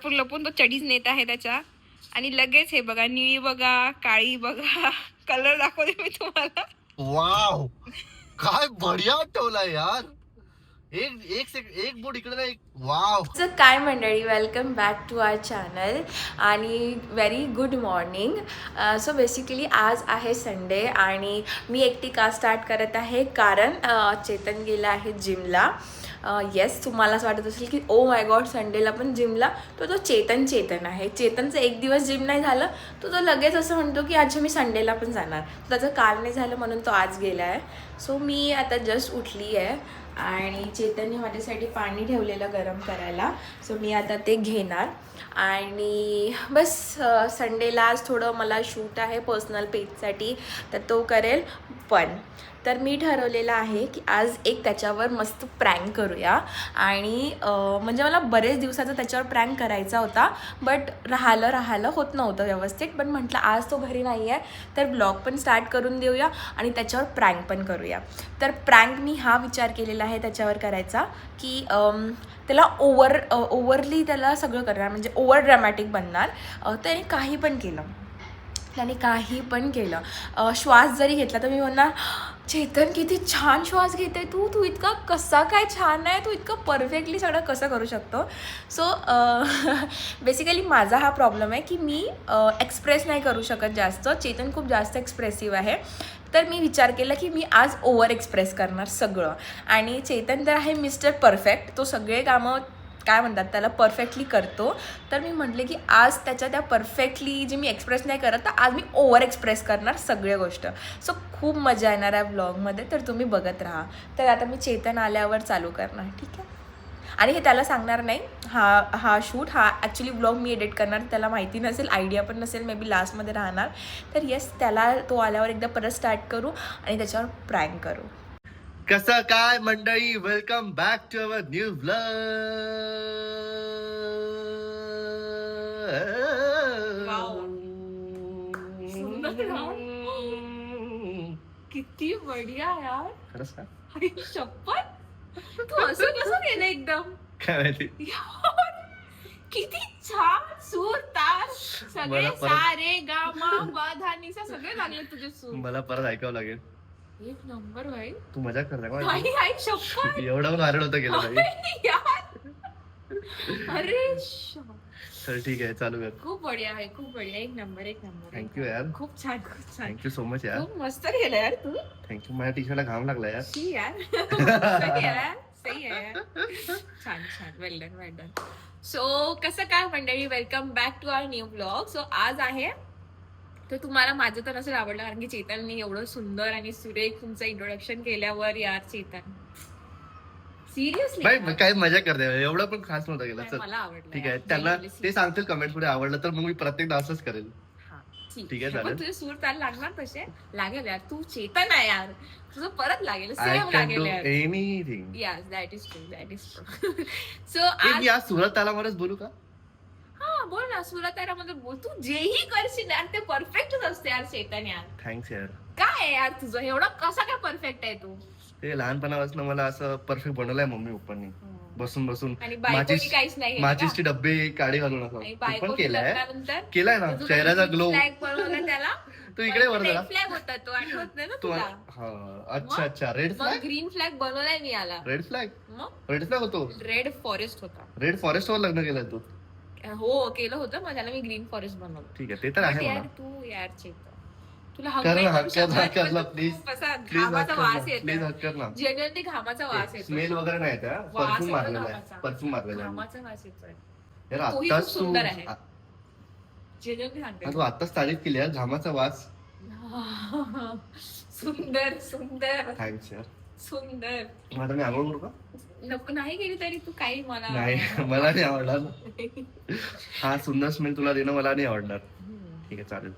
लपून तो चडीच नेत आहे त्याच्या. आणि लगेच हे बघा, निळी बघा, काळी बघा, कलर दाखवते मी तुम्हाला. वाव, काय बढिया ठेवलाय यार. एक बोट इकडे नाही. वाव. सो काय मंडळी, welcome back to our channel आणि very good morning. So basically आज आहे संडे आणि मी एकटी का स्टार्ट करत आहे कारण चेतन गेला आहे जिमला. येस, तुम्हाला असं वाटत असेल की ओ माय गॉड संडेला पण जिमला. तो चेतन आहे. चेतनचं एक दिवस जिम नाही झालं तो लगेच असं म्हणतो की अच्छा मी संडेला पण जाणार. त्याचं काल नाही झालं म्हणून तो आज गेला आहे. सो मी आता जस्ट उठली आहे आणि चेतनने माझ्यासाठी पाणी ठेवलेलं गरम करायला. सो मी आता ते घेणार आणि बस. संडेला आज थोडं मला शूट आहे पर्सनल पेजसाठी, तर तो करेल. पण तर मी ठरवलेलं आहे की आज एक त्याच्यावर मस्त प्रँक करूया. आणि म्हणजे मला बरेच दिवसाचा त्याच्यावर प्रँक करायचा होता, बट राहिलं होत नव्हतं व्यवस्थित. पण म्हटलं आज तो घरी नाही आहे तर ब्लॉग पण स्टार्ट करून देऊया आणि त्याच्यावर प्रँक पण करूया. तर प्रँक मी हा विचार केलेला आहे त्याच्यावर करायचा की त्याला ओव्हरली त्याला सगळं करणार, म्हणजे ओव्हर ड्रॅमॅटिक बनणार. त्याने काही पण केलं. श्वास जरी घेतला तर मी म्हणणार चेतन किती छान श्वास घेते तू इतका कसा काय छान आहे, तू इतकं परफेक्टली सगळं कसं करू शकतो. सो बेसिकली माझा हा प्रॉब्लेम आहे की मी एक्सप्रेस नाही करू शकत जास्त. चेतन खूप जास्त एक्सप्रेसिव्ह आहे. तर मी विचार केला की मी आज ओव्हर एक्सप्रेस करणार सगळं. आणि चेतन तर आहे मिस्टर परफेक्ट, तो सगळे कामं काय म्हणतात त्याला परफेक्टली करतो. तर मी म्हटले की आज त्या परफेक्टली जे मी एक्सप्रेस नाही करत तर आज मी ओव्हर एक्सप्रेस करणार सगळ्या गोष्ट. सो खूप मजा येणार आहे ब्लॉगमध्ये, तर तुम्ही बघत राहा. तर आता मी चेतन आल्यावर चालू करणार, ठीक आहे. आणि हे त्याला सांगणार नाही, हा शूट हा ॲक्च्युली ब्लॉग मी एडिट करणार. त्याला माहिती नसेल, आयडिया पण नसेल, मे बी लास्टमध्ये राहणार. तर येस, त्याला तो आल्यावर एकदा परत स्टार्ट करू आणि त्याच्यावर प्रँक करू. कसं काय मंडळी, welcome back to our new vlog. किती बढिया यार. खरंच का? आई शपथ, तू असं कसं केलं एकदम. काय माहिती. किती छान सूर तार सगळे, मला परत- सारे गामा बाधानिसा सगळे लागले तुझे सूर. मला परत ऐकावं लागेल. एक नंबर भाई. तू मजाक करता का? भाई आई शपथ. एवढं पण व्हायरल होतं गेलं भाई. यार अरे चल ठीक आहे, चालू कर. खूप बढिया आहे, खूप बढिया. एक नंबर. थँक्यू यार. खूप छान. थँक्यू सो मच यार. खूप मस्त केलं यार तू. थँक्यू. माझ्या टी शर्टला घाम लागला यार. शी यार. सही आहे यार. छान. वेल डन. सो कसं काय मंडळी, welcome back to our new blog. So आज आहे, तर तुम्हाला माझं तर नसेल आवडलं कारण की चेतनने एवढं सुंदर आणि सुरेख तुमचं इंट्रोडक्शन केल्यावर यार चेतन सिरियसली बाई काय मजा करते, एवढं पण खास नव्हतं गेलं. चल मला आवडलं. ठीक आहे, त्यांना ते सांगतील कमेंट मध्ये आवडलं तर मग मी प्रत्येक डान्सच करेल. ठीक आहे, चालेल. तुझे सूर ताल लागणार तसे लागेल यार. तू चेतन आहे यार, तुझं परत लागेल, आय सेम कॅन लागेल डू यार. Anything. Yes, that is true. So मी आज सुरत तालामध्येच बोलू का? हा बोल ना, सुरत तारामध्ये बोल. तू जेही करशील यार ते परफेक्टच असते यार चेतन यार. थँक्स यार. काय आहे यार तुझं एवढं कसा काय परफेक्ट आहे तू. ते लहानपणापासून मला असं परफेक्ट बनवलंय मम्मी पप्पांनी. बसून आणि बायकोनी काहीच नाही माचीसची डब्बे काडी घालून असं आणि तू पण बायको केलंय. लग्नानंतर केलाय ना, चेहऱ्याचा ग्लो. फ्लॅग बनवला त्याला. तू इकडे वर जरा. फ्लॅग होता तो, आठवत नाही ना तू तुला. हा, अच्छा रेड मग फ्लॅग. ग्रीन फ्लॅग बनवलाय मी याला. रेड फ्लॅग मग होतो. रेड फॉरेस्ट होता. रेड फॉरेस्ट वर लग्न केलंय तू. हो केलं होतं, मग त्याला मी ग्रीन फॉरेस्ट बनवलं. ठीक आहे, ते तर आहे यार म्हणा. तू यार चेतन, तुला हक कर नाही ना, करू हक शकत, कर पण ना, तू प्लीज. खूप असा प्लीज घामाचा वास प्लीज येतो. हक कर ना. जनरली घामाचा वास येतो. स्मेल वगैरे नाही येत. वास परफ्यूम येतो मारलेला आहे. घामाचा. परफ्यूम मारलेला आहे. घामाचा वास येतोय. यार तोही आत्ताच खूप तू सुंदर आहे. जनरली सांगते. तू आत्ताच तारीफ केली यार, घामाचा वास. सुंदर. थँक्स यार. सुंदर. मग आता मी आंघोळ करू का? नको नाही केली तरी तू काही मला नाही, मला नाही आवडणार. हा सुंदर स्मेल तुला देणं मला नाही आवडणार. ठीक आहे, चालेल.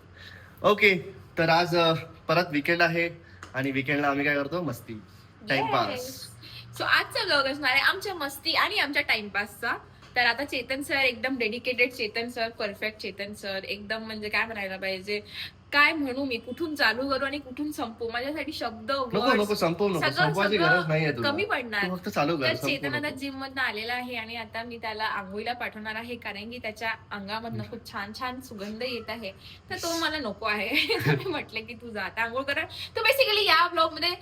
ओके, तर आज परत विकेंड आहे आणि विकेंडला आम्ही काय करतो? मस्ती, टाइमपास. सो आजचा ब्लॉग असणार आहे आमच्या मस्ती आणि आमच्या टाइमपासचा. तर आता चेतन सर एकदम dedicated Chetan sir, perfect Chetan sir, एकदम म्हणजे काय म्हणायला पाहिजे, काय म्हणू मी, कुठून चालू करू आणि कुठून संपू, माझ्यासाठी शब्द नको नको संपवू नको, सगळं संपवायची गरज नाहीये तुला. कमी पडणार. तू फक्त चालू कर, तर संपवू चेतन आता नको. जिम मधनं आलेला आहे आणि आता मी त्याला आंघोळीला पाठवणार आहे, कारण की त्याच्या अंगामधनं खूप छान छान सुगंध येत आहे. तर तो मला नको आहे. तर मी म्हटलं की तू जा आता आंघोळ करा. तर बेसिकली या ब्लॉग मध्ये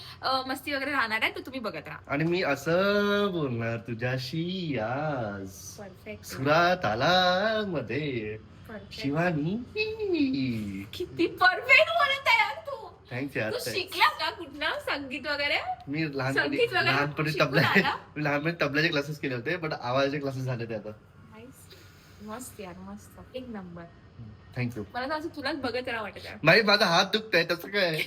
मस्ती वगैरे राहणार आहे, तर तुम्ही बघत राहा. आणि मी असं बोलणार तुझ्याशी आज परफेक्ट सुरात आला मध्ये परफेक्ट. शिवानी. किती परफेक्ट बोलत आहे यार तू. थँक्स यार, तू thanks. शिकला का कुठनं संगीत वगैरे? मी संगीत वगैरे लहानपणी शिकून आला? लहानपणी तबल्याचे क्लासेस केले होते, पण आवाजाचे क्लासेस झाले ते आता. Nice. मस्त यार मस्त, एक नंबर. थँक्यू. मला तर असं तुलाच बघत राहा वाटत आहे. नाही माझा हात दुखतोय तसं काय.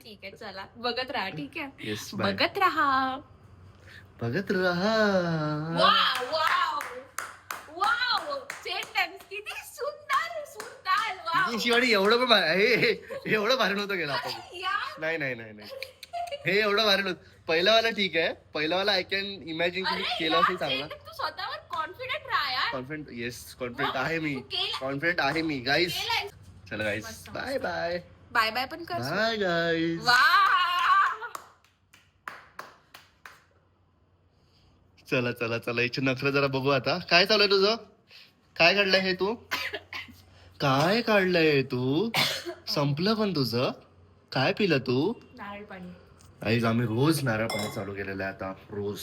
ठीक आहे चला बघत राहा. ठीक आहे येस बाय. बघत राहा. बघत राहा. वाव वाव वाव चेतन किती सुंदर सुंदर. वाव शिवानी एवढं पण एवढं भारी नव्हतं गेलं आपण. यार नाही नाही नाही नाही, हे एवढं भारी नव्हतं. पहिलावाला ठीक आहे, पहिलावाला आय कॅन इमॅजिन अरे केलं यार, असेल चांगला. चेतन, तू स्वतःवर कॉन्फिडेंट राहा यार. कॉन्फिडंट, येस कॉन्फिडंट मग आहे मी, तू केलं. कॉन्फिडंट आहे मी गाईज. केलंय. चला गाईज, मस्त, मस्त. Bye bye. बाय बाय पण कर. Bye guys. वा चला चला चला, याची नखरं जरा बघू आता. काय चालू आहे तुझं? काय काढलंय हे तू? काय काढलंय तू? संपलं पण तुझं? काय पिलं तू? नारळ पाणी. गाईज आम्ही रोज नारळ पाणी चालू केलेलं आहे आता, रोज.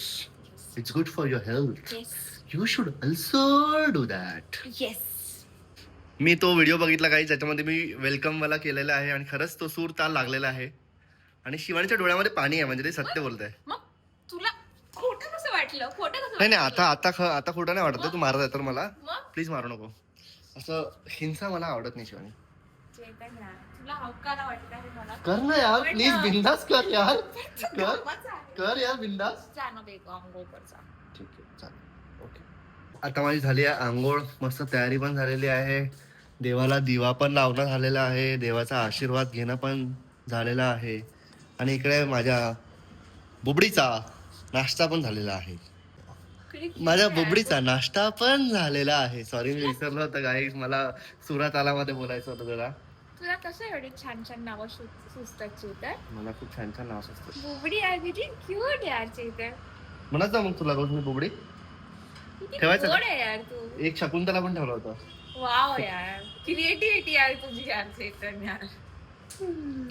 It's good for your health. Yes you should also do that. Yes. मी तो व्हिडिओ बघितला काही, ज्याच्यामध्ये मी वेलकम वाला केलेला आहे आणि खरंच तो सूर ताल लागलेला आहे. आणि शिवानीच्या डोळ्यामध्ये पाणी आहे, म्हणजे ते सत्य बोलत आहे. मग तुला खोटं कसं वाटलं? खोटं कसं नाही नाही, वाटलं? आता खोटं नाही वाटत. तू मारत आहे तर मला मग प्लीज मारू नको. असं हिंसा मला आवडत नाही शिवानी. चेतन यार, तुला हक्काला वाटत आहे मला. कर ना यार पण प्लीज, बिंदास कर यार. कर कामाचं आहे. कर यार बिंदास. जा ना बेगम, आंघोळ कर जा. ठीक आहे चालेल, ओके. आता माझी झाली आहे आंघोळ, मस्त तयारी पण झालेली आहे. देवाला दिवा पण लावणं झालेला आहे, देवाचा आशीर्वाद घेणं पण झालेला आहे. आणि इकडे माझ्या बुबडीचा नाश्ता पण झालेला आहे. माझ्या बुबडीचा नाश्ता पण झालेला आहे. सॉरी मी विसरलो होतं गाईस, मला सुरात आला मध्ये बोलायचं होतं जरा. तुला कसं एवढे छान छान नावं सुचतात चेतन? मला खूप छान छान नाव असतं. बुबडी यार, किती क्यूट यार चेतन. म्हणत जा मग तुला रोज मी बुबडी. किती ठेवायचं का? गोड आहे यार तू. एक शकुंतला पण ठेवला होता. वाव यार, क्रिएटिव्हिटी यार तुझी यार चेतन यार.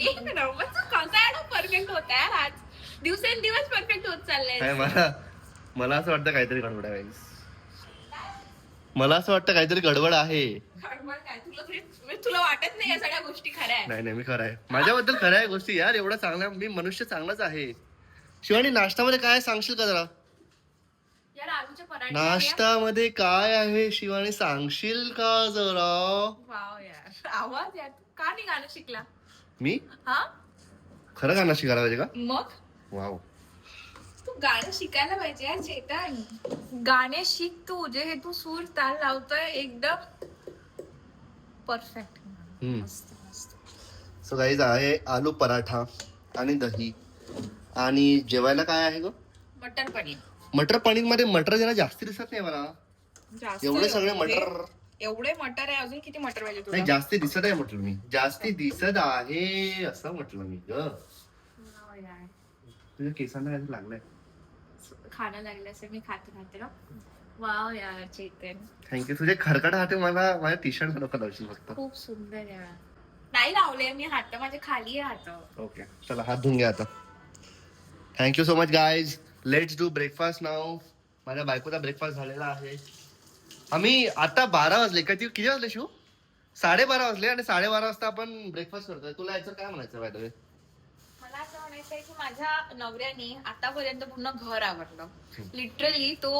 एक नंबर, तू कसा एवढा परफेक्ट होता यार आज. दिवसेंदिवस परफेक्ट होत चाललंय. काय मला असं वाटतं काहीतरी गडबड आहे guys. मला असं वाटतं काहीतरी गडबड आहे. गडबड काय? तुला वाटत नाही या सगळ्या गोष्टी खऱ्या आहेत? नाही नाही, मी खरं आहे, माझ्याबद्दल खरं आहे गोष्टी यार. एवढा चांगला मी मनुष्य चांगलाच आहे. शिवानी नाश्त्यामध्ये काय सांगशील का जरा? यार आलूचे पराठे. नाश्त्यामध्ये काय आहे शिवानी, सांगशील का जरा? वाव यार, आवाज यार. तू का नाही गाणं शिकला? मी हा खरं गाणं शिकायला पाहिजे का? मग वाव. तू गाणं शिकायला पाहिजे यार चेतन. गाणे शिक तू, जे हे तू सूर ताल लावतोय एकदम परफेक्ट. हम्म. मस्त मस्त. सो गाईज आहे आलू पराठा आणि दही. आणि जेवायला काय आहे ग? मटन पनीर. मटर पनीर मध्ये मटर जरा जास्ती दिसत नाही मला. जास्त एवढे सगळे मटर. एवढे मटर आहे, अजून किती मटर पाहिजे नाही तुला? जास्ती दिसत आहे म्हटलं मी, जास्ती दिसत आहे असं म्हटलं मी ग. वाव यार, तुझ्या केसांना काय लागलंय? खाणं लागलं असेल मी खाते खाते ना. वाव यार चेतन, थँक्यू. तुझे खरकट हाते मला माझ्या टी शर्ट नको लावशील फक्त. खूप सुंदर यार. नाही लावले मी हात, माझे खाली आहे हात. ओके चला हात धुवून घ्या आता. Thank you so much guys. Let's do breakfast now. माझ्या बायकोचा ब्रेकफास्ट झालेला आहे. आम्ही आता 12 वाजले, किती वाजले शिव? 12:30 वाजले आणि 12:30 वाजता आपण ब्रेकफास्ट करतोय. तुला याचं काय म्हणायचं बाय द वे? मला असं म्हणायचंय की माझ्या नवऱ्याने आतापर्यंत पूर्ण घर आवडलं. लिटरली तो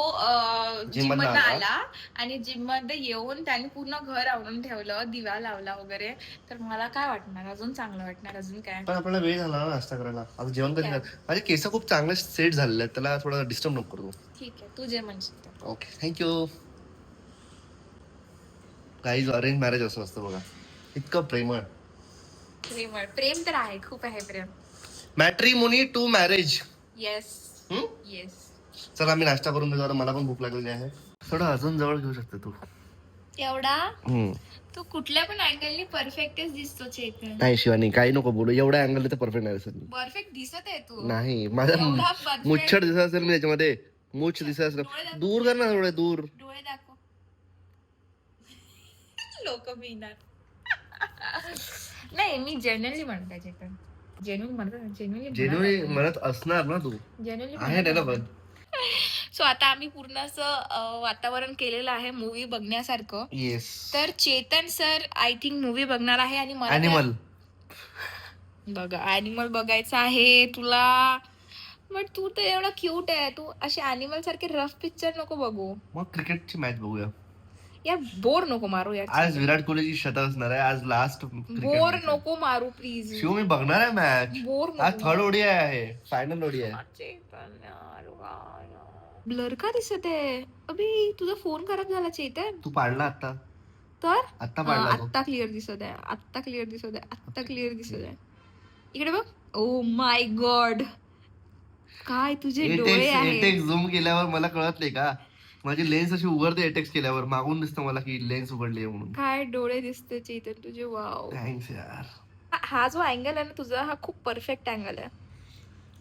जिम मधनं मधनं आला. आला आणि जिम मध्ये येऊन त्याने पूर्ण घर आवरून ठेवलं, दिवा लावला वगैरे. तर मला काय वाटणार, अजून चांगलं वाटणार. अजून काय? पण आपल्याला वेळ झाला ना नाश्ता करायला. आता जेवण कधी काय? माझे केस खूप चांगले सेट झालेले आहेत, त्याला थोडं डिस्टर्ब नको करू. ठीक आहे, तू जे म्हणशील ते. Okay thank you. काही अरेंज मॅरेज असं असतं बघा, इतकं प्रेमळ. प्रेम तर आहे, खूप आहे प्रेम. Matrimony to marriage. Yes yes. चला आम्ही नाश्ता करून घेऊ, आता मला पण भूक लागलेली आहे. थोडं अजून जवळ घेऊ शकते तू? एवढा तू कुठल्या पण अँगलनी परफेक्टच दिसतो चेतन. नाही शिवानी काही नको बोलू, एवढ्या अँगल तर परफेक्ट नाही दिसत. परफेक्ट दिसत आहे तू. नाही माझा एवढा perfect. मुच्छड दिसत असेल मी त्याच्यामध्ये, मुछ दिसत असेल. डोळे दाखव. दूर कर ना थोडे दूर. डोळे दाखव. लोक मिळणार. नाही मी जेन्युअनली म्हणते चेतन. जेन्युअन म्हणतात जेन्युअली म्हणत असणार ना तू, आहे ना पण. सो आता आम्ही पूर्ण असं वातावरण केलेलं आहे मूवी बघण्यासारखं. येस. तर Chetan sir I think movie बघणार आहे आणि मला ॲनिमल बघा ॲनिमल बघायचं आहे तुला. बट तू तर एवढा क्यूट आहे, तू असे ॲनिमल सारखे रफ पिक्चर नको बघू मग क्रिकेटची मॅच बघूया. यार. बोर नको मारू यार. आज विराट कोहलीची शतक असणार आहे, आज लास्ट. बोर नको मारू प्लीज. शिव मी बघणार आहे मॅच. बोर आज थर्ड ओडी आहे, फायनल ओडी आहे. ब्लर का दिसत आहे अबे? तुझा फोन खराब झाला चेतन. तू पाडला आता, तर आता पाडला तो. आत्ता क्लिअर दिसत आहे, आत्ता क्लिअर दिसत आहे, आत्ता क्लिअर दिसत आहे. इकडे बघ. ओ माय गॉड, काय तुझे डोळे आहेत. एटेक्स झूम केल्यावर मला कळत नाही का, माझी लेन्स अशी उघडते एटेक्स केल्यावर, मागून दिसतं मला की लेन्स उघडली म्हणून. काय डोळे दिसते चेतन तुझे. वाव. थँक्स यार. हा जो अँगल आहे ना तुझा, हा खूप परफेक्ट अँगल आहे.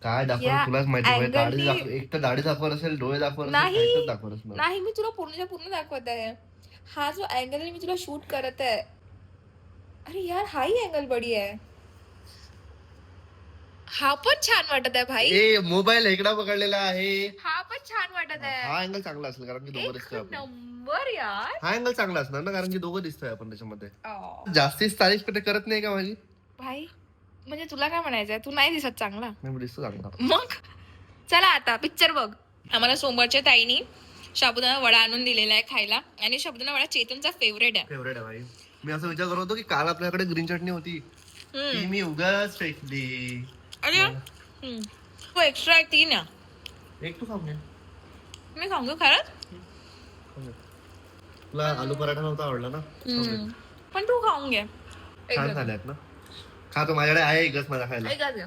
काय दाखव या तुलाच माहिती आहे. दाढी angle दाखव, एक तर दाढी दाखवत असेल, डोळे दाखवत नाही. असेल, काहीतरी दाखवत असेल. नाही मी तुला पूर्णच्या पूर्ण दाखवत आहे. हा जो अँगल आहे मी तुला शूट करत आहे. अरे यार हाही अँगल बडी आहे. हा पण छान वाटत आहे भाई. ए मोबाईल इकडा पकडलेला आहे. हा पण छान वाटत आहे. हा अँगल चांगला असेल कारण की दोघं एक दिसतोय आपण. नंबर यार. हा अँगल चांगला असणार ना, कारण की दोघं दिसतोय आपण त्याच्यामध्ये. अं, जास्तीच तारीफ करत नाही का माझी? भाई म्हणजे तुला काय म्हणायचंय, तू नाही दिसत चांगला. मी दिसतो चांगला. मग चला आता पिक्चर बघ. आम्हाला सोमवारच्या ताईनी साबुदाणा वडा आणून दिलेला आहे खायला, आणि साबुदाणा वडा चेतनचा फेवरेट आहे. फेवरेट आहे भाई. मी असं विचार करत होतो की काल आपल्याकडे ग्रीन चटणी होती, ती मी उगाच फेकली. अरे हो एक्स्ट्रा आहे 3 आहे. एक तू खाऊ घे. मी सांगू खरंच. तुला आलू पराठा नव्हता आवडला ना? पण तू खाऊन घे. छान झाल्यात ना. खा, तो माझ्याकडे आहे एकच माझा खायला. एकच घे.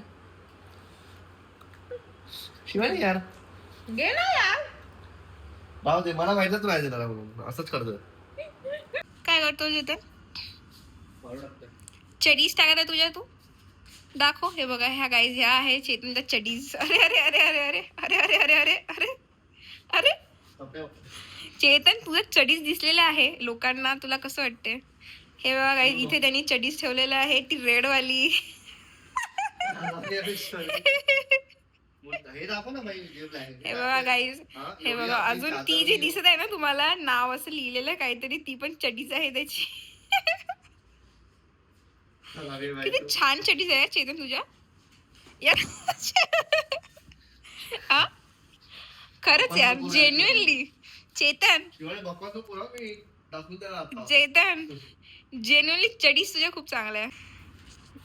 शिवानी यार घे ना यार. राहू दे, मला माहितच नाही देणार म्हणून असंच करतोय. काय करतो चेतन? चडीज टाकत आहे तुझ्या तू. दाखव. हे बघा ह्या गाईज, ह्या आहे चेतनच्या चडीज. अरे अरे अरे अरे अरे अरे अरे अरे अरे अरे अरे चेतन तुझं चडीज दिसलेलं आहे लोकांना, तुला कसं वाटते? हे बघा गाईज, इथे त्यांनी चडीज ठेवलेलं आहे, ती रेड वाली. हे बघा गाईज, हे बघा अजून ती जी दिसत आहे ना तुम्हाला, नाव असं लिहिलेलं काहीतरी, ती पण चडीज आहे त्याची. किती छान चडीज आहे चेतन तुझ्या यार. हा खरंच यार, जेन्युअनली चेतन, चेतन जेन्युअनली चडीज तुझ्या खूप चांगल्या आहे.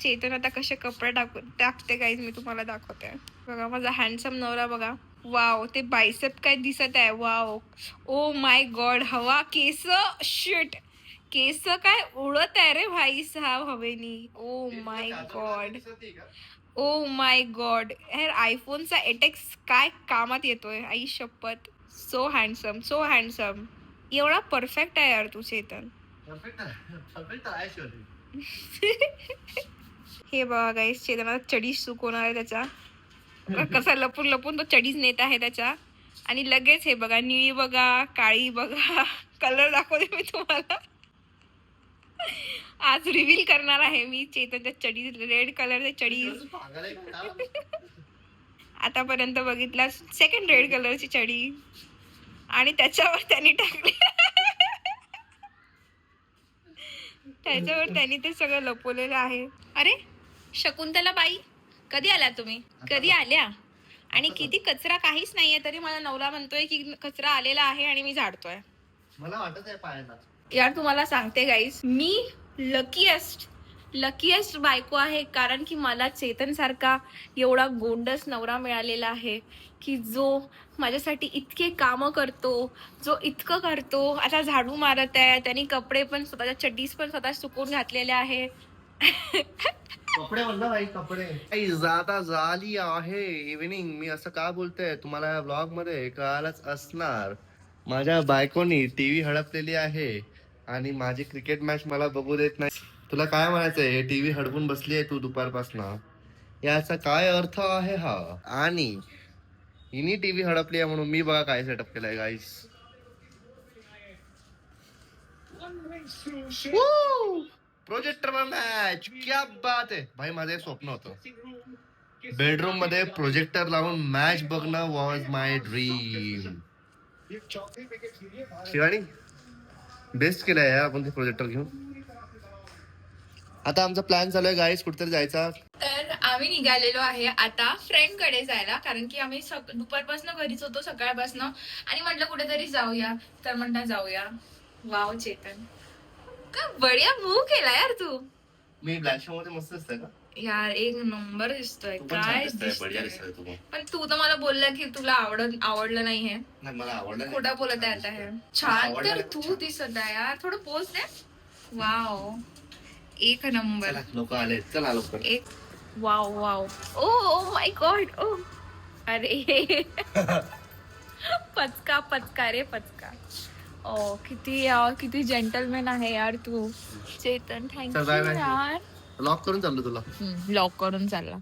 चेतन आता कसे कपडे टाकते गाईज मी तुम्हाला दाखवते. बघा माझा हँडसम नवरा बघा. वाव, ते बायसेप काय दिसत आहे. Wow, oh my God. हवा, केस, शिट, केस काय उडत आहे रे भाई साहब हवेनी. ओ my God, oh my God. यार आयफोनचा एटेक्स काय कामात येतोय, आई शपथ. So handsome, so handsome. एवढा परफेक्ट आहे यार तू चेतन. हे बघा गाईस, चेतनाचा चडीज सुकवणार आहे त्याचा. कसा लपून लपून तो चडीज नेत आहे त्याच्या. आणि लगेच हे बघा, निळी बघा, काळी बघा, कलर दाखवते मी तुम्हाला. आज रिव्हील करणार आहे मी चेतनच्या चडीज, रेड कलरचे चडीज. आतापर्यंत बघितला सेकंड रेड कलरची चडी, आणि त्याच्यावर त्यांनी टाकले, त्याच्यावर त्यांनी ते सगळं लपवलेलं आहे. अरे शकुंतला बाई, कधी आल्या तुम्ही? कधी आल्या? आणि किती कचरा, काहीच नाहीये तरी मला नवरा म्हणतोय की कचरा आलेला आहे आणि मी झाडतोय. मला वाटत आहे पायाला. यार तुम्हाला सांगते गाईस, मी लकीएस्ट बायको आहे, कारण की मला चेतन सारखा एवढा गोंडस नवरा मिळालेला आहे की जो माझ्यासाठी इतके कामं करतो, जो इतकं करतो. आता झाडू मारत आहे, त्यांनी कपडे पण स्वतःच्या चड्डीज पण स्वतः सुकून घातलेले आहे. कपडे म्हणलं भाई, कपडे जाता झाली आहे इव्हिनिंग. मी असं का बोलतोय तुम्हाला या ब्लॉग मध्ये कळालंच असणार. माझ्या बायकोनी टीव्ही हडपलेली आहे आणि माझी क्रिकेट मॅच मला बघू देत नाही. तुला काय म्हणायचंय? टीव्ही हडपून बसली आहे तू दुपारपासनं, याचा काय अर्थ आहे हा? आणि हिनी टीव्ही हडपली आहे म्हणून मी बघा काय सेटअप केलाय गाईस. प्रोजेक्टर मॅच, क्या बात आहे भाई. माझं एक स्वप्न होतं, बेडरूम मध्ये प्रोजेक्टर लावून मॅच बघणं was my dream. Shivani best केलंय यार आपण ते प्रोजेक्टर घेऊन. आता आमचा प्लॅन चालू आहे गाईस कुठेतरी जायचा. तर आम्ही निघालेलो आहे आता फ्रेंड कडे जायला, कारण की आम्ही दुपारपासून घरीच होतो, सकाळपासून, आणि म्हटलं कुठेतरी जाऊया. तर म्हटलं जाऊया. वाव चेतन, काय बढिया मूव केला यार तू. मी ब्लॅक शो मध्ये मस्त दिसतंय का? यार एक नंबर दिसतोय. तू पण छान काय दिसतंय, बढिया दिसतोय. दिसतंय तू. पण तू तर मला बोलला की तुला आवडलं नाहीये. नाही मला आवडलं. खोटा बोलत आहे आता हे. छान तर तू दिसत आहे यार. थोडं पोच दे. वाव एक नंबर. लोक आले, चला लवकर. एक wow wow. Oh my God. ओ अरे पचका पचका रे पचका. ओ किती जेंटलमॅन आहे यार तू चेतन. चल, थँक्यू bye, bye. यार. लॉक करून चाललो तुला. लॉक करून चालला.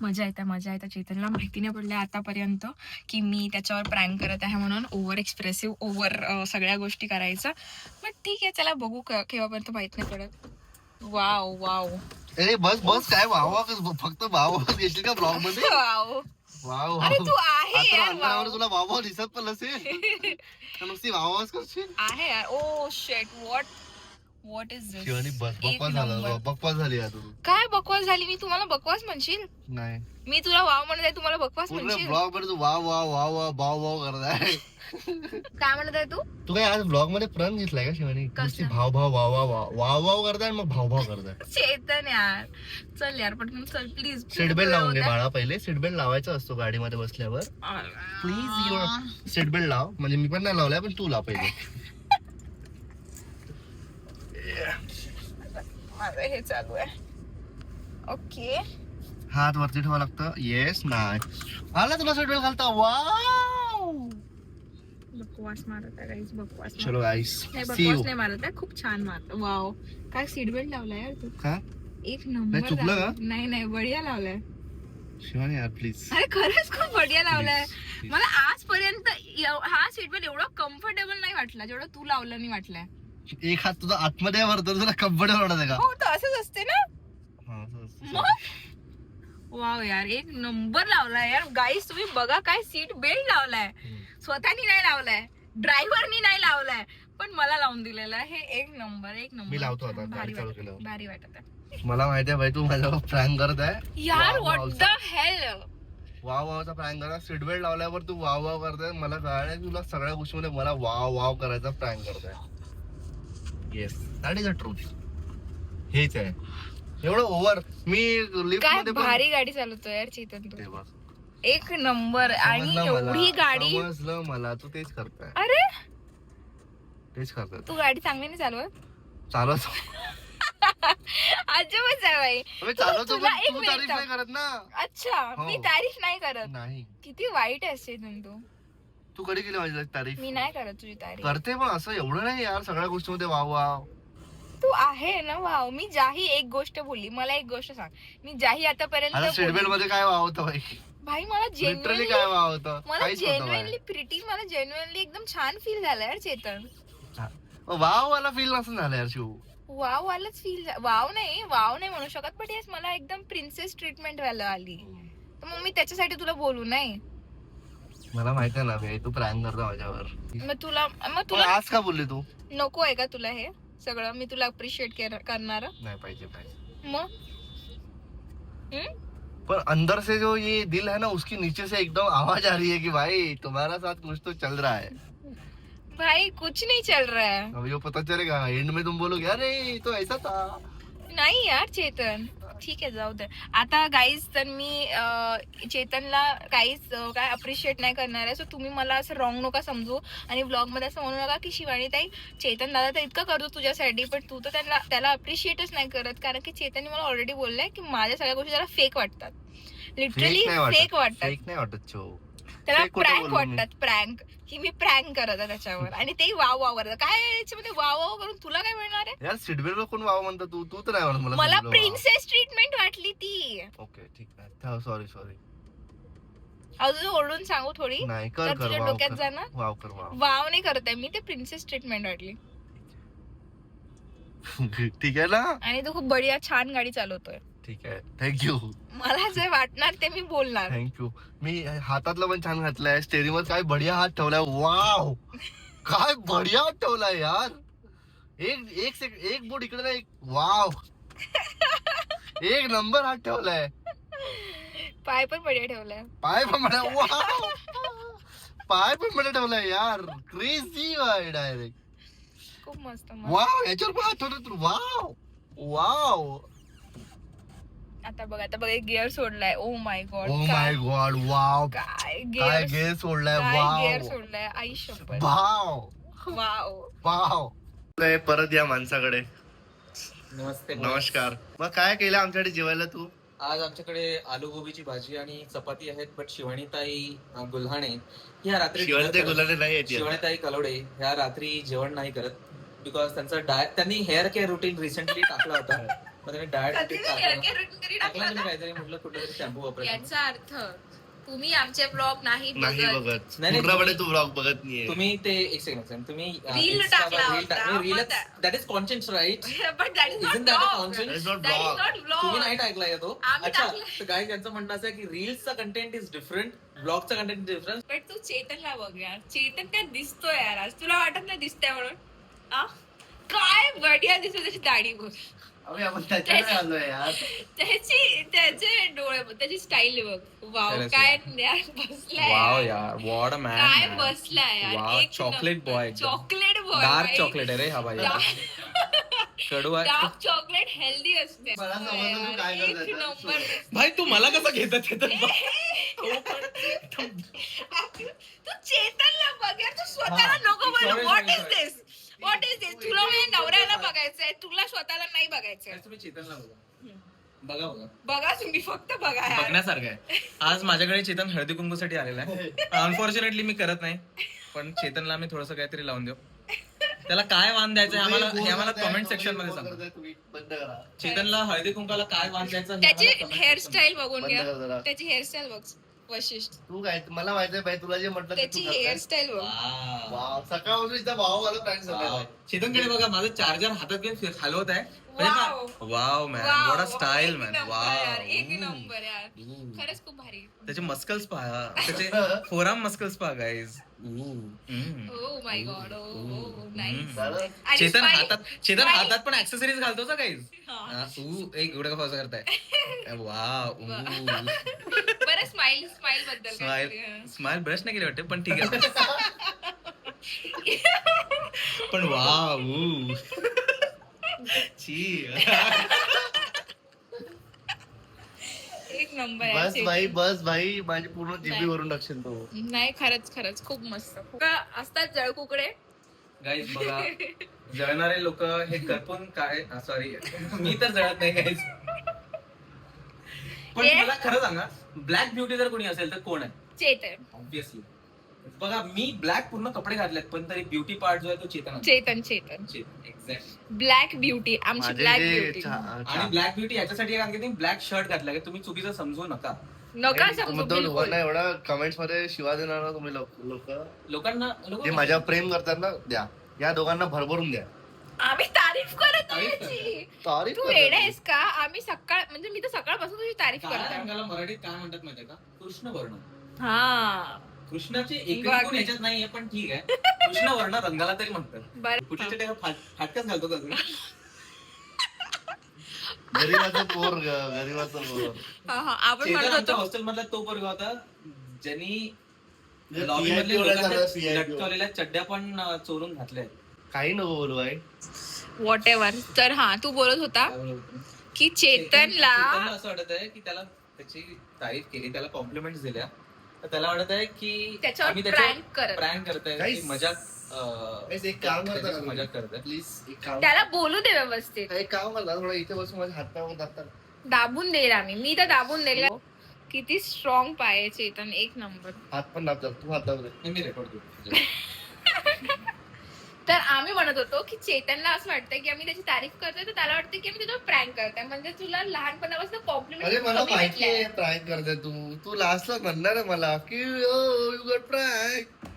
मजा येते चेतनला माहिती नाही पडलं आतापर्यंत की मी त्याच्यावर प्रँक करत आहे म्हणून. ओव्हर एक्सप्रेसिव्ह, ओव्हर सगळ्या गोष्टी करायचा. बट ठीक आहे, चला बघू केव्हापर्यंत माहित नाही पडत. Wow wow. अरे बस बस, काय वाव फक्त वाव घेशील का ब्लॉग मध्ये? वाव. वाव अरे तू आहे यार. अंतरावर तुला वाव दिसत पण नसेल, नुसती वावच करशील. आहे यार. ओ शेट, व्हॉट इज दिस. शिवानी बस बकवास झाला, बकवास झाली यार तू. काय बकवास झाली? मी तुम्हाला बकवास म्हणशील? नाही, मी तुला वाव म्हणत आहे, तुम्हाला बकवास पूर्ण म्हणशील? ब्लॉग मध्ये तू wow wow wow wow wow wow करत आहे. काय म्हणत आहे तू? तू काय आज ब्लॉग मध्ये प्रण घेतलाय का शिवानी? नुसती भाव भाव wow wow wow wow wow करताय, मग भाव भाव करताय. चेतन यार, चल यार पटकन चल प्लीज. सीट बेल्ट लावून घे बाळा. पहिले सीट बेल्ट लावायचा असतो गाडीमध्ये बसल्यावर. प्लीज युअर सीट बेल्ट लाव. म्हणजे मी पण नाही लावलाय, पण तू लाव पहिले. माझं हे चालू आहे. ओके, हात वरती ठेवा लागतं. येस, नाही आला तुला सीट बेल्ट घालता. वाव, बकवास मारत आहे गाईस, बकवास. चलो गाईस, नाही सी बकवास यू. नाही मारत आहे, खूप छान मारत. वाव, काय सीट बेल्ट लावलाय यार तू. का एक नाही, नंबर. चुकलं का? नाही बढिया लावलाय. शिवानी यार प्लीज. अरे खरंच खूप बढिया लावलाय. Please. मला आजपर्यंत हा सीट बेल्ट एवढा कम्फर्टेबल नाही वाटला जेवढा तू लावला नाही वाटलाय. एक हात तुझा आतमध्ये वरतो, तुला कम्फर्टेबल वाटत आहे का? हो तर असंच असते ना. हा, असं असतं. मग वाव यार, एक नंबर लावलाय यार. गाईस तुम्ही बघा, काय सीट बेल्ट लावलाय. स्वतःनी नाही लावलाय, ड्रायव्हरनी नाही लावलाय, पण मला लावून दिलेला आहे. हे एक नंबर, एक नंबर. मी लावतो आता, भारी गाडी चालू वाटत, केल्यावर. भारी वाटत आहे मला माहिती आहे भाई, तू माझ्यावर प्रँक करत आहे यार. वाव, व्हॉट वावचा. The hell. वाव वावचा प्रँक करा. सीट बेल्ट लावल्यावर तू वाव वाव करताय. मला कळलं तुला सगळ्या गोष्टीमध्ये मला वाव वाव करायचा प्रँक करताय. Yes, that is a truth. हेच आहे एवढं ओव्हर. मी लिफ्ट काय मध्ये पण भारी गाडी चालवतो यार चेतन तू. ते बघ, एक नंबर. आणि समजलं मला, एवढी गाडी. समजलं मला. तू तेच करताय, अरे तेच करताय. तू गाडी चांगली नाही चालवत. चालवतो अजबच आहे बाई. मी चालवतो, तुला पण एक तू मिनिट तारीफ नाही करत ना. अच्छा, हो. मी तारीफ नाही करत. नाही, किती वाईट आहे चेतन तू. तू कधी केली माझी तारीफ? मी नाही करत तुझी तारीफ. करते पण असं एवढं नाही यार. सगळ्या गोष्टीमध्ये वाव वाव. तू आहे ना वाव. मी ज्याही एक गोष्ट बोलली, मला एक गोष्ट सांग. मी ज्याही आता आतापर्यंत सीट बेल्ट मध्ये काय वाव होतं भाई? भाई मला लिटरली जेन्युइनली, काय वाव होतं? मला काहीच नव्हतं जेन्युइनली प्रिटी, मला जेन्युइनली एकदम छान फील झालं यार चेतन. भाई. वाव वाला फील नसून झालं यार शिव. वाव वालाच फील. वाव नाही म्हणू शकत, पण येस मला एकदम प्रिन्सेस ट्रीटमेंट व्हायला आली. तर मग मी त्याच्यासाठी तुला बोलू नाही. मला माहिती आहे ना भाई, तू प्रँक करतो माझ्यावर. मग तुला पण आज का बोलली तू? नको आहे का तुला हे सगळं? मी तुला अप्रिशिएट करणार. नाही पाहिजे पाहिजे. मग पर अंदर से जो ये दिल है ना, उसके नीचे से एकदम आवाज आ रही है कि भाई तुम्हारा साथ कुछ तो चल रहा है. भाई कुछ नहीं चल रहा है. अब ये पता चलेगा एंड में, तुम बोलोगे अरे तो ऐसा था. नाही यार चेतन, ठीक आहे जाऊ दे आता. गाईज तर मी चेतनला काहीच काय अप्रिशिएट नाही करणार आहे. सो तुम्ही मला असं रॉंग नका समजू आणि व्लॉग मध्ये असं म्हणू नका की शिवानी ताई चेतन दादा तर इतकं करतो तुझ्यासाठी, पण तू तर त्याला अप्रिशिएटच नाही करत. कारण की चेतनने मला ऑलरेडी बोललंय की माझ्या सगळ्या गोष्टी त्याला फेक वाटतात, लिटरली फेक वाटतात. फेक नाही वाटत छो. त्याला ते खोटं प्रँक बोललो मी. वाटतात, प्रँक की मी प्रँक करत आहे त्याच्यावर आणि ते वाव वाव करत. काय याच्यामध्ये वाव वाव करून तुला काय मिळणार आहे? यार सीटबेल्ट कोण वाव म्हणतो, तू तू तर नाही म्हणत मला seatbelt वाव. प्रिन्सेस ट्रीटमेंट वाटली ती. ओके ठीक आहे, सॉरी अजून ओरडून सांगू थोडी नाही तर कर तुझ्या वाव डोक्यात कर जाणार. वाव कर वाव. वाव नाही करत आहे मी, ते प्रिन्सेस ट्रीटमेंट वाटली. ठीक आहे ना, आणि तू खूप बढिया छान गाडी चालवतोय. ठीक आहे, थँक्यू मला जे वाटणार ते मी बोलणार. थँक्यू. मी हातातलं पण छान घातलंय, स्टेरिंग वर काय बढिया हात ठेवलाय. वाव, काय बढिया हात ठेवलाय यार. एक बोट इकडे नाही, वाव एक नंबर हात ठेवलाय. पाय पण बढिया ठेवलाय. पाय पण म्हणा, वाव पाय पण मध्ये ठेवलाय यार. Crazy Y direct. खूप मस्त मस्त. वाव, याच्यावर पण हात ठेवलाय तू. Wow wow. आता बघ गिअर सोडलाय. Oh my God. Oh my God. Wow, काय काय गिअर गेअर सोडलाय. गिअर वाव सोडलाय. आई शपथ. Wow wow. वाव. परत या माणसाकडे. नमस्ते. नमस्कार. मग काय केलं आमच्याकडे जेवायला तू? आज आमच्याकडे आलू गोबीची भाजी आणि चपाती आहेत. बट शिवानीताई गुल्हाणे ह्या रात्री शिवानी गुलाने नाही येते. शिवानीताई कलवडे ह्या रात्री जेवण नाही करत. बिकॉज त्यांचा डाएट, त्यांनी हेअर केअर रुटीन रिसेंटली टाकला होता. मग त्यांनी डाएट टाकला नाही काहीतरी, म्हटलं कुठेतरी शॅम्पू वापरायचा. याचा अर्थ तुम्ही आमचे ब्लॉग नाही नाही बघत. बघत. नाही, पूर्णपणे तू ब्लॉग बघत नाहीये. तुम्ही ते एक सेकंड, तुम्ही Reel टाकला होता. That is content right. But that is not Isn't that a vlog. content? That is not That is vlog. not vlog. तुम्ही नाही टाकलाय तो. आम्ही अच्छा, टाकलाय. तर काय त्यांचं म्हणणं असं आहे की रील्सचा कंटेंट इज डिफरंट, ब्लॉगचा कंटेंट डिफरंट. पण तू चेतनला बघ यार. चेतन काय दिसतोय यार आज. तुला वाटत नाही दिसतंय म्हणून? आ? काय बढिया दिसतो त्याची दाढी बघ. अबे, आपण त्याच्याकडे आलोय यार. त्याचे डोळे बघ, त्याची स्टाईल बघ. वाव, खरंच काय यार. यार बसलाय वाव यार. यार, व्हॉट अ मॅन. काय बसलाय यार. वाव, एक chocolate number. Boy. Chocolate boy. Dark chocolate आहे रे हा बाई. कडू आहे. डार्क चॉकलेट हेल्दी असते. मला समजलं तू काय एक करत आहे. नंबर. भाई तू मला कसं घेतात तू चेतनला बघ यार. तू स्वतःला नको Sorry, बोलू. What sorry, is this? What is this? तुला माझ्या नवऱ्याला बघायचंय, तुला स्वतःला नाही बघायचंय. तुम्ही चेतनला बघा बघा. बघा तुम्ही फक्त बघा यार. बघण्यासारखं आहे. आज माझ्याकडे चेतन हळदी कुंकूसाठी आलेला आहे. अनफॉर्च्युनेटली मी करत नाही, पण चेतनला मी थोडस काहीतरी लावून देऊ. त्याला काय वाण द्यायचं हे आम्हाला कमेंट सेक्शन मध्ये सांगा. तुम्ही बंद करा. चेतनला हळदी कुंकाला काय वाण द्यायचं हे त्याची आम्हाला comment हेअरस्टाईल बघून बंद कर जरा. घ्या. त्याची हेअरस्टाईल बघ वशिष्ठ. तू काय, मला माहितीये बाई, तुला जे म्हटलं ते त्याची तू करतेस. हेअरस्टाईल बघ. section. वाव, सकाळपासून इथं भाऊ मला प्रँक Wow. झाला. चेतनकडे बघा, माझं चार्जर हातात घेऊन हलवत आहे. Wow. Wow man, wow, what a style एक मॅन. नंबर यार, एक वाव. नंबर यार. खरंच खूप भारी. त्याचे मस्कल्स पहा, त्याचे फोराम मस्कल्स पहा guys. O my God. O nice. झालं? चेतन हातात पण ऍक्सेसरीज घालतो का गाईज. हा. एक एवढं का असं करताय. वाव. बरं स्माइल बद्दल काय तरी. स्माइल ब्रश नाही केले वाटते, पण ठीक आहे. पण वाव. छी. एक नंबर आहे बस चेतन. भाई, बस भाई, माझी पूर्ण जीबी वरून टाकशील तो. नाही खरंच खूप मस्त. का असतात जळकुकडे. गाईज बघा, जळणारे लोक हे करपून काय, सॉरी मी तर जळत नाही गाईज. पण हे? मला खरं सांगा, ब्लॅक ब्युटी जर कोणी असेल तर कोण आहे? चेतन. ऑब्विसली. बघा, मी ब्लॅक पूर्ण कपडे घातलेत, पण तरी ब्युटी पार्ट जो आहे तो चेतन आहे. चेतन एक्झॅक्ट. Black beauty. आमची माझे ब्लॅक जे ब्युटी. आणि ब्लॅक ब्युटी याच्यासाठी आहे कारण की ब्लॅक शर्ट घातला की तुम्ही चुकीचं समजू नका. नका समजू बिलकुल. एवढा कमेंट्स मध्ये शिवा देणार ना तुम्ही लोक लोकांना जे माझ्यावर प्रेम करतात ना, द्या. या दोघांना भरभरून द्या. आम्ही तारीफ करत तारीफ याची. तारीफ तू करतात. वेडा आहेस का? आम्ही म्हणजे मी तर सकाळपासून तुझी तारीफ काळ्या करते. रंगाला मराठीत काय म्हणतात माहितीये का? कृष्णवर्ण. हा कृष्णाचे एक बघ. गुण याच्यात नाहीये, पण ठीक आहे. कृष्णवर्ण रंगाला तरी म्हणतात. बरं. कुठे फाटकाच घालतो का तुम्ही? गरीबाचं पोर गरीबाचं पोर. हा, आपण चेतन म्हणत आमच्या होतो हॉस्टेल मधला तो पोरगा होता ज्यांनी जे लॉबी मधले PIP वाला झाला, लोकांच्या PIP. लटकवलेल्या चड्ड्या पण चोरून घातल्या. काही नको बोलू भाई. What ever. तर हा, तू बोलत होता की चेतनला असं वाटत आहे की त्याला त्याची तारीफ केली, त्याला कॉम्प्लिमेंट्स दिल्या, तर त्याला वाटत आहे की त्याच्यावर आम्ही prank करत. प्रँक करताय, Guys, की मजाक एक काम करता त्याच्याशी का? मजाक करताय. प्लीज एक काम त्याला बोलू दे व्यवस्थित. एक काम करता, थोडा इथे बसून माझ्या हातावर दाबता. दाबून देईल आम्ही. मी तर दाबून देईल. किती स्ट्रॉंग पाय आहे चेतन, एक नंबर. हात पण दाब, तू हात दाब रे. मी रेकॉर्ड करतो. तर आम्ही म्हणत होतो की चेतनला असं वाटतं की आम्ही त्याची तारीफ करतोय, तर त्याला वाटतं की आम्ही तुला प्रँक करतोय. म्हणजे तुला लहानपणापासून कॉम्प्लिमेंट अरे मला माहिती आहे प्रँक करते तू लास्टला म्हणणार आहे मला की यू गॉट प्रँक.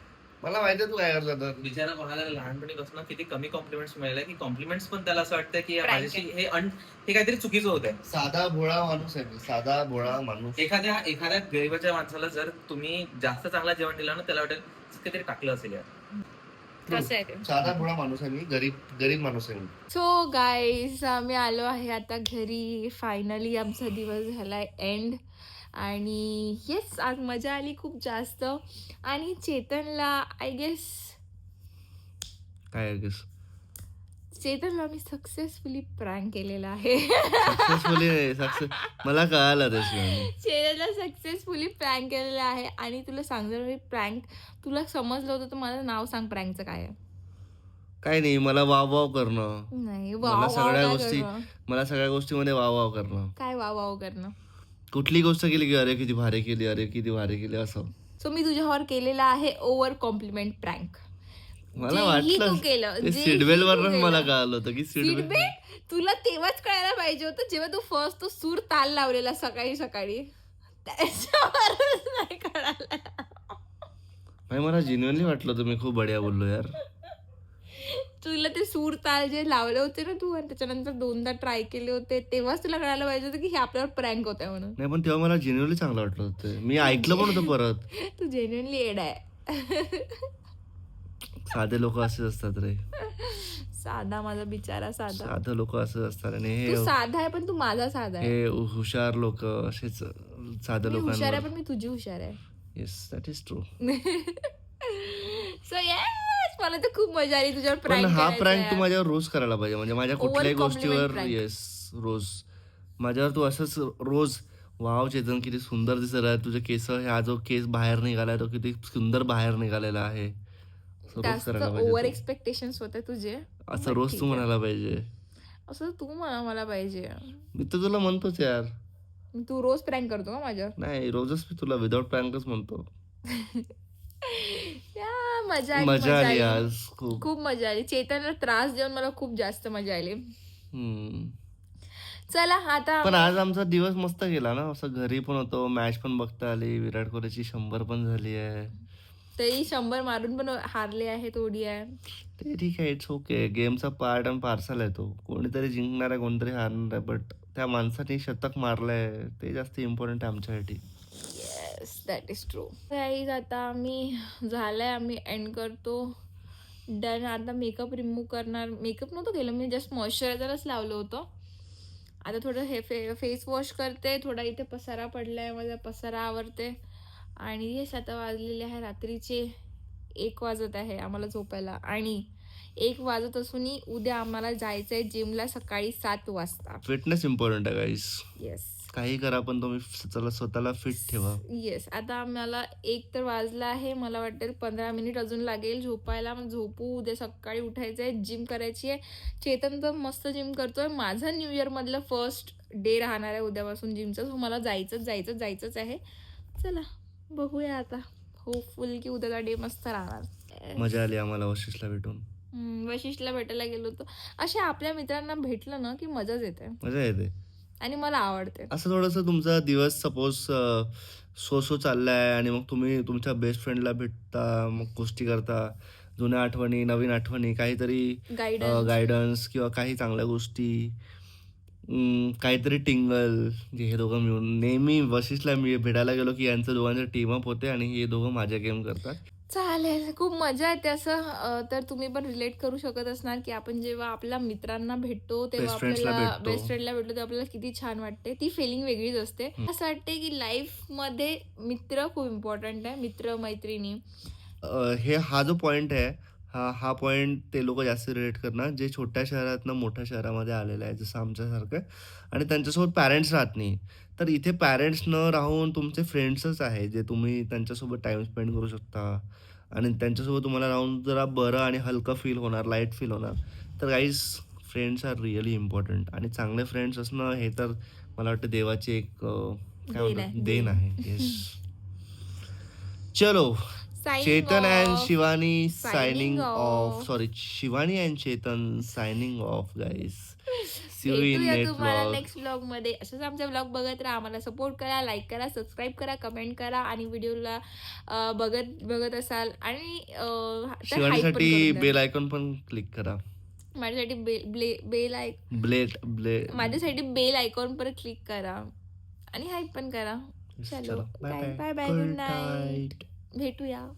मला माहिती आहे तू काय करतो तर. बिचारा कोणाला लहानपणीपासून किती कमी कॉम्प्लिमेंट्स मिळाले की कॉम्प्लिमेंट्स पण त्याला असं वाटतं की Prank माझ्याशी हे काहीतरी चुकीचं होत आहे. साधा भोळा माणूस आहे मी, साधा भोळा माणूस. एखाद्या गरीबाच्या माणसाला जर तुम्ही जास्त चांगला जेवण दिलं ना त्याला वाटेल काहीतरी टाकलं असेल यार. कसं आहे ते. साधा भोळा माणूस आहे मी, गरीब माणूस आहे मी. सो गाईज आम्ही आलो आहे आता घरी. फायनली आमचा दिवस झालाय एंड. आणि येस आज मजा आली खूप जास्त. आणि चेतनला आय गेस काय चेतनला मी सक्सेसफुली प्रँक केलेला आहे. सक्सेस मला कळालं त्याची. चेतनला सक्सेसफुली प्रँक केलेला आहे. आणि तुला सांगतो मी प्रँक तुला समजलं होतं तर मला नाव सांग प्रँकचं काय आहे. काय नाही, मला वाव करणं. नाही मला वाव सगळ्या काय गोष्टी करणं? मला सगळ्या गोष्टीमध्ये वाव करणं. काय वाव करणं? कुठली गोष्ट केली की अरे किती भारी केली, अरे किती भारी केली असं. सो मी तुझ्यावर केलेला आहे ओव्हर कॉम्प्लिमेंट प्रँक. मला जेही तू वाटलं केलं, ते जेही सीटबेल्ट तू वरच केलं. मला कळालं होतं की सीटबेल्ट. फीडबॅक तुला तेव्हाच कळायला पाहिजे होतं जेव्हा तू फर्स्ट तो सूर ताल लावलेला सकाळी त्याच्यावरच नाही कळालं. नाही, मला जेन्युअनली वाटलं तुम्ही खूप बढिया बोललो यार. तुला ते सूर ताल जे लावले होते ना तू आणि त्याच्यानंतर 2दा ट्राय केले होते तेव्हाच तुला कळायला पाहिजे होतं की हे आपल्यावर प्रँक होतंय म्हणून. नाही, पण तेव्हा मला जेन्युअनली चांगलं वाटलं होतं. मी ऐकलं पण होतं परत. तू जेन्युअनली एड आहे. साधे लोक असेच असतात रे. साधा माझा बिचारा साधा. साधे लोक असेच असतात आणि तू साधा आहे पण तू माझा साधा आहे. हे हुशार लोक असेच साध्या मी हुशार आहे लोकांवर. पण मी तुझी हुशार आहे. Yes, that is true. So yes मला तर खूप मजा आली तुझ्यावर पण प्रँक हा प्रँक तू माझ्यावर रोज करायला पाहिजे. म्हणजे माझ्या कुठल्याही compliment गोष्टीवर. prank. येस, रोज माझ्यावर तू असंच रोज वाव चेतन किती सुंदर दिसत आहे तुझे केस, हा जो केस बाहेर निघालाय तो किती सुंदर बाहेर निघालेला आहे. असं रोज जास्त करायला ओव्हर पाहिजे. एक्सपेक्टेशन्स होते तुझे. असं रोज तू म्हणायला पाहिजे. असं तू मला पाहिजे. मी तर तुला म्हणतोच यार. तू रोज प्रँक करतो का माझ्यावर? नाही, रोजच मी तुला विदाउट प्रँकच म्हणतो. या, मजा मजा आली आली आज खूप. खूप मजा आली. चेतनला त्रास देऊन मला खूप जास्त मजा आली. हम्म. चला आता पण आज आमचा दिवस मस्त गेला ना. असं घरी पण होतो, मॅच पण बघता आली, विराट कोहलीची 100 पण झाली आहे. तरी 100 मारून पण हारले आहे थोडी आहे. ते ठीक आहे, इट्स ओके. गेमचा पार्ट आणि पार्सल आहे तो. कोणीतरी जिंकणार आहे, कोणीतरी हारणार आहे, बट त्या माणसाने शतक मारलंय ते जास्त इम्पॉर्टंट आहे आमच्यासाठी. Yes that is true. Guys आता आम्ही आम्ही एंड करतो. डन. आता मेकअप रिमूव्ह करणार. मेकअप नव्हतं केलं मी, जस्ट मॉइश्चरायझरच लावलं होतं. आता थोडं हे फेस वॉश करते. थोडा इथे पसारा पडलाय माझा, पसारा आवरते. आणि येस आता वाजलेले आहे रात्रीचे 1 वाजत आहे आम्हाला झोपायला. आणि 1 वाजत असूनही उद्या आम्हाला जायचं आहे जिमला सकाळी 7 वाजता. फिटनेस इम्पॉर्टंट आहे गाईस. येस काही करा पण तुम्ही स्वतःला फिट ठेवा. येस. आता आम्हाला 1 तर वाजला आहे. मला वाटेल 15 मिनिट अजून लागेल झोपायला. मग झोपू. उद्या सकाळी उठायचं आहे, जिम करायची आहे. चेतन तर मस्त जिम करतोय. माझा न्यू इयर मधलं फर्स्ट डे राहणार आहे उद्यापासून जिमचं. सो मला जायचंच आहे. चला बघूया आता. होपफुल की उद्याचा डे मस्त राहणार. मजा आली आम्हाला वशिष्ठला भेटून. वशिष्ठला भेटायला गेलो होतो. अशा आपल्या मित्रांना भेटलं ना की मजाच येते मजा येते. आणि मला आवडते. असं थोडंसं तुमचा दिवस सपोज सो चाललाय आणि मग तुम्ही तुमच्या बेस्ट फ्रेंडला भेटता, मग गोष्टी करता, जुन्या आठवणी, नवीन आठवणी, काहीतरी गायडन्स किंवा काही चांगल्या गोष्टी, काहीतरी टिंगल. जे हे दोघं मिळून नेहमी वशिष्ठला मी भेटायला गेलो की यांचं दोघांचं टीम अप होते आणि हे दोघं माझ्या गेम करतात. चालेल. खूप मजा येते असं. तर तुम्ही पण रिलेट करू शकत असणार की आपण जेव्हा आपल्या मित्रांना भेटतो तेव्हा Best friends ला आपल्याला भेटतो. बेस्ट फ्रेंडला भेटतो तेव्हा आपल्याला किती छान वाटते. ती फिलिंग वेगळीच असते. असं वाटते की लाईफमध्ये मित्र खूप इम्पॉर्टंट आहे. मित्र मैत्रिणी. हा जो पॉइंट आहे हा पॉइंट ते लोक जास्त रिलेट करणार जे छोट्या शहरातनं मोठ्या शहरामध्ये आलेलं आहे जसं आमच्यासारखं. आणि त्यांच्यासोबत पॅरेंट्स राहत नाही. तर इथे पॅरेंट्स न राहून तुमचे फ्रेंड्सच आहे जे तुम्ही त्यांच्यासोबत टाइम स्पेंड करू शकता आणि त्यांच्यासोबत तुम्हाला राहून जरा बरं आणि हलकं फील होणार, लाईट फील होणार. तर guys friends are really important आणि चांगले फ्रेंड्स असणं हे तर मला वाटतं देवाची एक काय देण म्हणतात आहे. देण आहे. येस. चलो Signing Chetan and off. Shivani Signing signing off. off. Sorry, Shivani and Chetan signing off guys. See you in भेटूया नेक्स्ट तुम्हाला व्लॉग. नेक्स्ट ब्लॉग मध्ये. असंच आमचा ब्लॉग बघत राहा, आम्हाला सपोर्ट करा, लाईक करा, सबस्क्राईब करा, कमेंट करा आणि व्हिडिओला बघत असाल आणि तर hype पण शिवानीसाठी करून द्या. बेल आयकॉन पण क्लिक करा. माझ्यासाठी माझ्यासाठी बेल आयकॉन पर क्लिक करा आणि हाईप पण करा. चलो चलो, bye bye. Bye bye, Good good night. night. भेटूया.